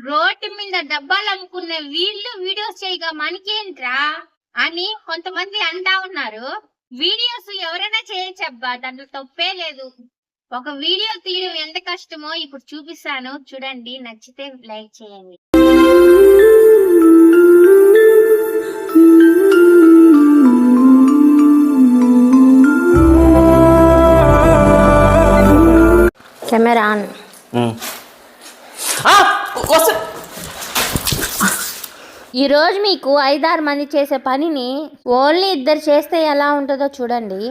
Road మీద డబ్బాలు అమ్ముకునే వీళ్ళు వీడియోస్ చేయగా మనకేంట్రా అని కొంతమంది అంటా ఉన్నారు. వీడియోస్ ఎవరైనా చేయొచ్చబ్బా, దాంట్లో తప్పే లేదు. ఒక వీడియో తీయడం ఎంత కష్టమో ఇప్పుడు చూపిస్తాను చూడండి, నచ్చితే లైక్ చేయండి. Camera on. ఈరోజు మీకు 5-6 మంది చేసే పనిని ఓన్లీ 2 చేస్తే ఎలా ఉంటుందో చూడండి.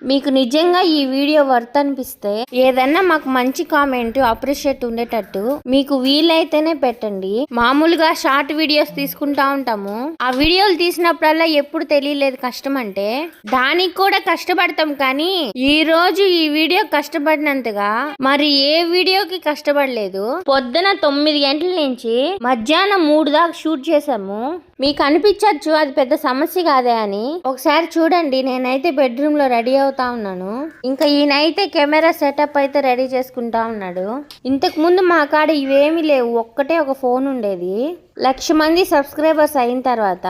మీకు నిజంగా ఈ వీడియో వర్త్ అనిపిస్తే ఏదన్నా మాకు మంచి కామెంట్ అప్రిషియేట్ ఉండేటట్టు మీకు వీలైతేనే పెట్టండి. మామూలుగా షార్ట్ వీడియోస్ తీసుకుంటా ఉంటాము, ఆ వీడియోలు తీసినప్పుడల్లా ఎప్పుడు తెలియలేదు కష్టం అంటే. దానికి కూడా కష్టపడతాం, కానీ ఈ రోజు ఈ వీడియో కష్టపడినంతగా మరి ఏ వీడియోకి కష్టపడలేదు. పొద్దున 9 గంటల నుంచి మధ్యాహ్నం 3 దాకా షూట్ చేసాము. మీకు అనిపించచ్చు అది పెద్ద సమస్య కాదే అని. ఒకసారి చూడండి, నేనైతే బెడ్రూమ్ లో రెడీ అవుతా ఉన్నాను, ఇంకా ఈయనైతే కెమెరా సెటప్ అయితే రెడీ చేసుకుంటా ఉన్నాడు. ఇంతకు ముందు మా కాడ ఇవేమీ లేవు, ఒక్కటే ఒక ఫోన్ ఉండేది. 1,00,000 మంది సబ్స్క్రైబర్స్ అయిన తర్వాత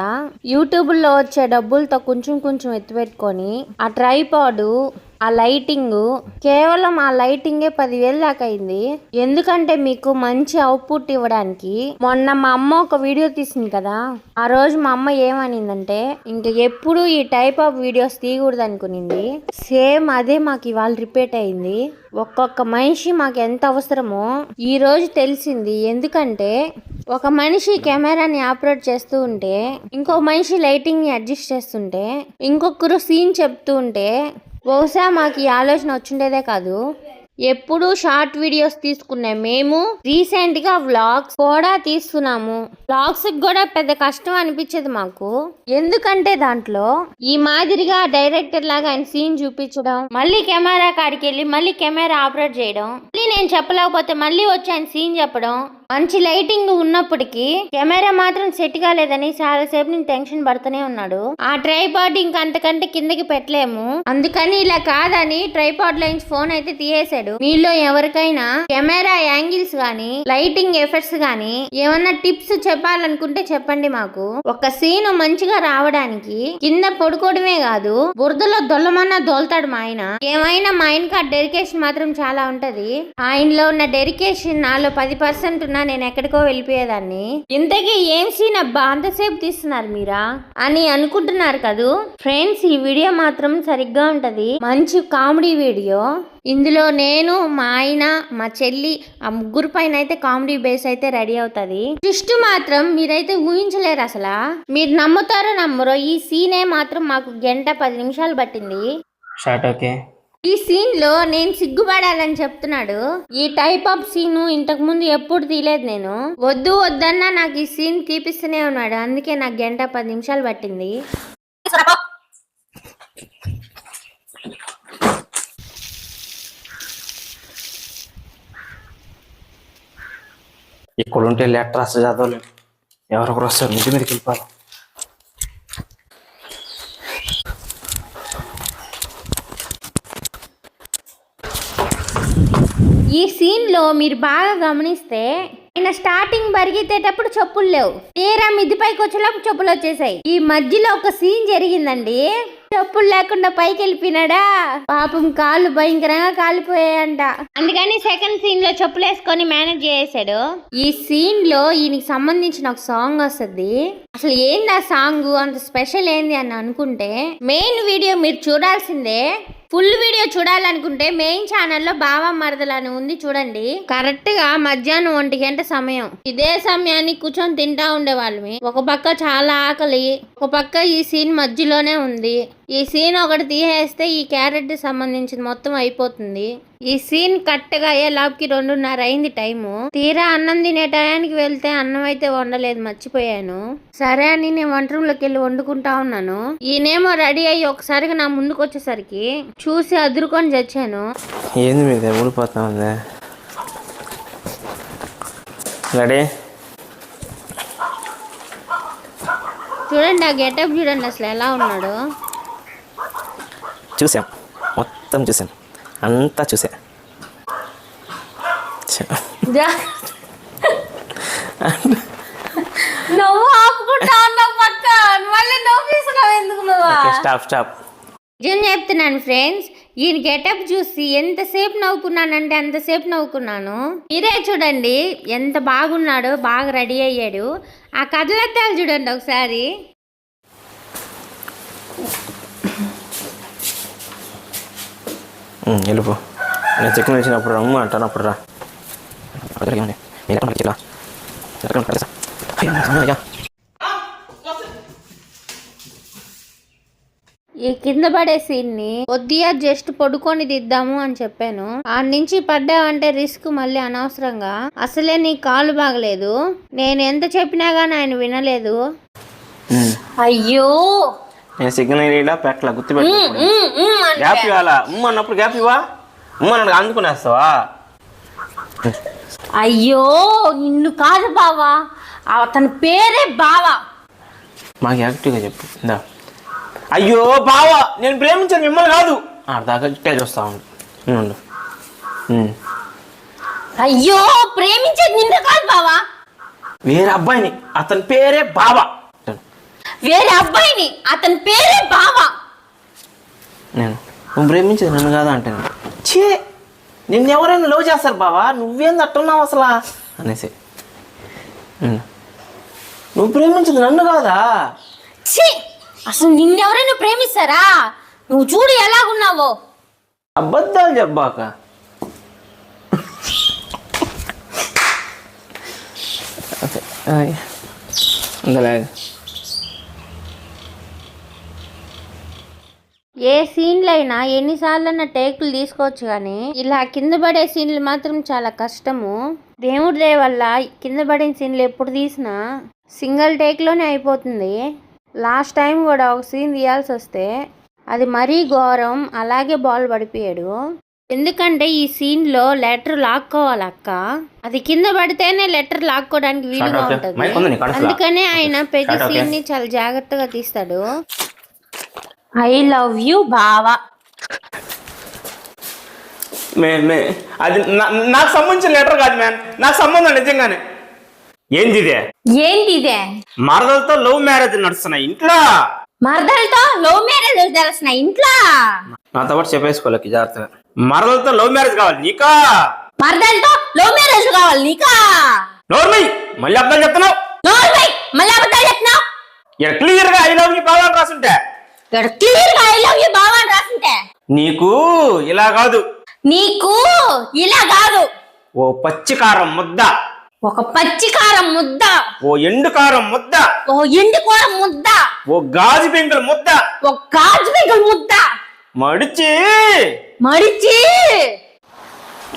యూట్యూబ్ లో వచ్చే డబ్బులతో కొంచెం కొంచెం ఎత్తిపెట్టుకొని ఆ ట్రైపాడు, ఆ లైటింగ్, కేవలం ఆ లైటింగే 10,000 దాకా అయింది. ఎందుకంటే మీకు మంచి అవుట్పుట్ ఇవ్వడానికి. మొన్న మా అమ్మ ఒక వీడియో తీసింది కదా, ఆ రోజు మా అమ్మ ఏమనిందంటే ఇంక ఎప్పుడు ఈ టైప్ ఆఫ్ వీడియోస్ తీయకూడదు అనుకునింది. సేమ్ అదే మాకు ఇవాళ రిపీట్ అయింది. ఒక్కొక్క మనిషి మాకు ఎంత అవసరమో ఈ రోజు తెలిసింది. ఎందుకంటే ఒక మనిషి కెమెరాని ఆపరేట్ చేస్తూ ఉంటే, ఇంకో మనిషి లైటింగ్ ని అడ్జస్ట్ చేస్తుంటే, ఇంకొకరు సీన్ చెప్తూ ఉంటే, బహుశా మాకు ఈ ఆలోచన వచ్చిండేదే కాదు. ఎప్పుడు షార్ట్ వీడియోస్ తీసుకునే మేము రీసెంట్ గా వ్లాగ్స్ కూడా తీస్తున్నాము. వ్లాగ్స్ కూడా పెద్ద కష్టం అనిపించదు మాకు, ఎందుకంటే దాంట్లో ఈ మాదిరిగా డైరెక్టర్ లాగా ఆయన సీన్ చూపించడం, మళ్ళీ కెమెరా కాడికి వెళ్ళి మళ్ళీ కెమెరా ఆపరేట్ చేయడం, మళ్ళీ నేను చెప్పలేకపోతే మళ్ళీ వచ్చి ఆయన సీన్ చెప్పడం. మంచి లైటింగ్ ఉన్నప్పటికీ కెమెరా మాత్రం సెట్ కాలేదని చాలాసేపు నేను టెన్షన్ పడుతూనే ఉన్నాడు. ఆ ట్రైపాడ్ ఇంకా అంతకంటే కిందకి పెట్టలేము, అందుకని ఇలా కాదని ట్రైపాడ్ లో నుంచి ఫోన్ అయితే తీయేసాడు. మీలో ఎవరికైనా కెమెరా యాంగిల్స్ గానీ లైటింగ్ ఎఫెక్ట్స్ గానీ ఏమన్నా టిప్స్ చెప్పాలనుకుంటే చెప్పండి మాకు. ఒక సీన్ మంచిగా రావడానికి కింద పడుకోవడమే కాదు, బురదలో దొల్లమన్నా దోల్తాడు మా ఆయన. ఏమైనా మా ఆయనకి ఆ డెడికేషన్ మాత్రం చాలా ఉంటది. ఆయనలో ఉన్న డెడికేషన్ నాలో 10% నేను ఎక్కడికో వెళ్ళిపోయేదాన్ని. ఇంతకీ ఏం సీన్ అబ్బా అంతసేపు తీస్తున్నారు మీరా అని అనుకుంటున్నారు కదూ ఫ్రెండ్స్. ఈ వీడియో మాత్రం సరిగ్గా ఉంటది, మంచి కామెడీ వీడియో. ఇందులో నేను, మా ఆయన, మా చెల్లి, ఆ ముగ్గురు పైన అయితే కామెడీ బేస్ అయితే రెడీ అవుతుంది. ట్విస్ట్ మాత్రం మీరైతే ఊహించలేరు అసలు. మీరు నమ్ముతారో నమ్మరో, ఈ సీనే మాత్రం మాకు 1:10 నిమిషాలు పట్టింది. ఈ సీన్ లో నేను సిగ్గుపడాలని చెప్తున్నాడు. ఈ టైప్ ఆఫ్ సీన్ ఇంతకు ముందు ఎప్పుడు తీయలేదు నేను. వద్దు వద్దన్నా నాకు ఈ సీన్ తీపిస్తూనే ఉన్నాడు, అందుకే నాకు 1:10 నిమిషాలు పట్టింది. ఇక్కడ ఉంటే లెటర్ అసలు చదవలేదు, ఎవరొకరు వస్తారు ఇంటి మీదకి వెళ్ళిపోవాలి. ఈ సీన్ లో మీరు బాగా గమనిస్తే ఆయన స్టార్టింగ్ పరిగెత్తేటప్పుడు చెప్పులు లేవు, తీరా మిద్ది పైకి వచ్చేలోపు చెప్పులు వచ్చేసాయి. ఈ మధ్యలో ఒక సీన్ జరిగిందండి, చెప్పులు లేకుండా పైకి వెళ్ళిపోయినాడా, పాపం కాళ్ళు భయంకరంగా కాలిపోయాయంట. అందుకని సెకండ్ సీన్ లో చెప్పులు వేసుకొని మేనేజ్ చేసాడు. ఈ సీన్ లో ఈయనకి సంబంధించిన ఒక సాంగ్ వస్తుంది. అసలు ఏంది ఆ సాంగ్, అంత స్పెషల్ ఏంది అని అనుకుంటే మెయిన్ వీడియో మీరు చూడాల్సిందే. ఫుల్ వీడియో చూడాలనుకుంటే మెయిన్ ఛానల్లో బావా మరదలని ఉంది, చూడండి. కరెక్ట్ గా మధ్యాహ్నం 1 గంట సమయం. ఇదే సమయానికి కూర్చొని తింటా ఉండేవాళ్ళమి. ఒక పక్క చాలా ఆకలి, ఒక పక్క ఈ సీన్ మధ్యలోనే ఉంది. ఈ సీన్ ఒకటి తీసేస్తే ఈ క్యారెక్టర్ సంబంధించింది మొత్తం అయిపోతుంది. ఈ సీన్ కరెక్ట్గా అయ్యేలాకి 2:30 అయింది టైము. తీరా అన్నం తినే టయానికి వెళ్తే అన్నం అయితే వండలేదు, మర్చిపోయాను. సరే అని నేను వంట రూమ్ లోకి వెళ్ళి వండుకుంటా ఉన్నాను. ఈయనేమో రెడీ అయ్యి ఒకసారిగా నా ముందుకు వచ్చేసరికి చూసి అదురుకొని చచ్చాను. ఏంది మీద ఊడిపోతా ఉంది రెడీ. చూడండి ఆ గెటప్ చూడండి అసలు ఎలా ఉన్నాడు. చూసాం, మొత్తం చూసాం, అంతా చూసా. నువ్వు ఆపుకుంటా ఉన్నావు పక్క, మళ్ళీ నవ్విస్తున్నావు ఎందుకు నువ్వు? స్టాప్. నిజం చెప్తున్నాను ఫ్రెండ్స్, ఈయన గెటప్ చూసి ఎంతసేపు నవ్వుకున్నానంటే అంతసేపు నవ్వుకున్నాను. మీరే చూడండి ఎంత బాగున్నాడో, బాగా రెడీ అయ్యాడు. ఆ కథలత్తాలు చూడండి ఒకసారి. వెళ్ళిపో. నేను చికెన్ వచ్చినప్పుడు రమ్ము అంటాను, అప్పుడు రా. ఈ కింద పడే సీన్ని కొద్దిగా జస్ట్ పడుకొని దిద్దాము అని చెప్పాను. ఆ నుంచి పడ్డావంటే రిస్క్ మళ్ళీ అనవసరంగా. అసలే నీ కాలు బాగలేదు, నేను ఎంత చెప్పినా గానీ ఆయన వినలేదు. అయ్యో నేను సిగ్నల్ ఇలా పెట్టలా, గుర్తుపెట్టు. గ్యాప్ ఇవ్వాలా? అన్నప్పుడు గ్యాప్ ఇవ్వా. నన్ను అందుకునేస్తావా? అయ్యో నిన్ను కాదు బావా, అతని పేరే బావా. మాకు యాక్టివ్గా చెప్పు. ఇందా అయ్యో బావా, నేను ప్రేమించాను మిమ్మల్ని కాదు. దాకా ఇట్టే చూస్తా ఉండు. అయ్యో ప్రేమించేది నిన్ను కాదు బావా, వేరే అబ్బాయిని, అతని పేరే బావా. వేరే అబ్బాయిని, అతని పేరే బావా. నువ్వు ప్రేమించేది నన్ను కాదా అంటాను. చే, నిన్ను ఎవరైనా లవ్ చేస్తారు బావా, నువ్వేంది అట్టున్నావు అసలు అనేసి. నువ్వు ప్రేమించేది నన్ను కాదా? ఛీ, అసలు నిన్నెవరైనా ప్రేమిస్తారా? నువ్వు చూడు ఎలాగున్నావో. అబద్ధాలు చెప్పాక. ఏ సీన్లు అయినా ఎన్నిసార్లైనా టేకులు తీసుకోవచ్చు, కానీ ఇలా కింద పడే సీన్లు మాత్రం చాలా కష్టము. దేవుడి దయ వల్ల కింద పడిన సీన్లు ఎప్పుడు తీసినా సింగిల్ టేక్లోనే అయిపోతుంది. లాస్ట్ టైం కూడా ఒక సీన్ తీయాల్సి వస్తే అది మరీ ఘోరం, అలాగే బాల్ పడిపోయాడు. ఎందుకంటే ఈ సీన్లో లెటర్ లాక్కోవాలి అక్క, అది కింద పడితేనే లెటర్ లాక్కోవడానికి వీలుగా ఉంటుంది. అందుకనే ఆయన ప్రతి సీన్ని చాలా జాగ్రత్తగా తీస్తాడు. ఐ లవ్ యూ బావా. అది నాకు సంబంధించిన లెటర్ కాదు మ్యాన్, నాకు సంబంధం నిజంగానే. ఏంటిదే? మరదలతో లవ్ మ్యారేజ్ నడుస్తున్నాయి ఇంట్లో. మరదలతో లవ్ మ్యారేజ్ తెలుస్తున్నాయి ఇంట్లో. నాతో పాటు చెప్పేసుకోలేక జాగ్రత్తగా. మరదలతో లవ్ మ్యారేజ్ కావాలి నీకా? మరదలతో లవ్ మ్యారేజ్ కావాలి నీకా? నోర్మై, మళ్ళీ అర్థం చెప్తున్నావు. నోర్మై, మళ్ళీ అబద్ధాలు చెప్తున్నావు. క్లియర్ గా ఐ లవ్ యూ బావా అని రాసుంటే, నీకు ఇలా కాదు, నీకు ఇలా కాదు. ఓ పచ్చి కారం ముద్ద, ఒక పచ్చి కారం ముద్ద, ఓ ఎండు కారం ముద్ద, ఓ ఎండు కారం ముద్ద, ఓ గాజు పెంకుల ముద్ద, ఓ గాజు పెంకుల ముద్ద మడిచి మడిచి.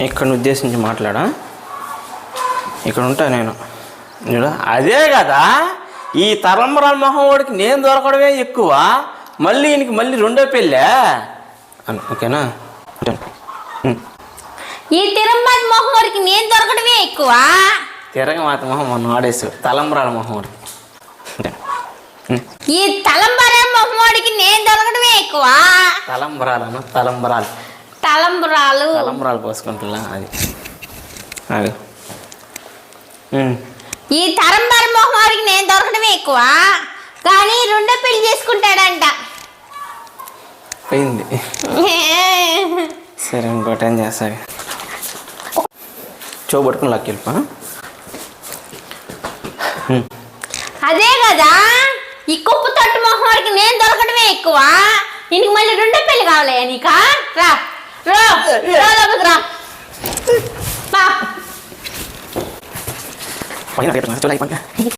ఇక్కడ ఉద్దేశించి మాట్లాడా, ఇక్కడ ఉంటా నేను. అదే కదా ఈ తలంబరాల మొహం వాడికి నేను దొరకడమే ఎక్కువ, మళ్ళీ ఈయనకి మళ్ళీ రెండో పెళ్ళా అని. ఓకేనా? ఈ తిరంబాజ్ మొహం వాడికి నేను దొరకడమే ఎక్కువ. తిరగమాత మొహం మొన్న వాడేసాడు, తలంబరాల మొహం వాడికి. ఈ తలంబరాల మొహం వాడికి నేను దొరకడమే ఎక్కువ. తలంబరాలను తలంబరాలు తలంబరాలు పోసుకుంటున్నా అది. అది ఈ తరంబర మొహం వాడికి నేను దొరకడమే ఎక్కువ, కానీ రెండో పెళ్లి చేసుకుంటాడంట. పోయింది. సరే ఇంకోటి ఏం చేస్తాను, చూపట్టుకుని లాక్కి వెళ్ళిపా. అదే కదా, ఈ కుప్పు తట్టు మొహం వాడికి నేను దొరకడమే ఎక్కువ, నీకు మళ్ళీ రెండో పెళ్లి కావాలి నీకా? రా రా రా పైన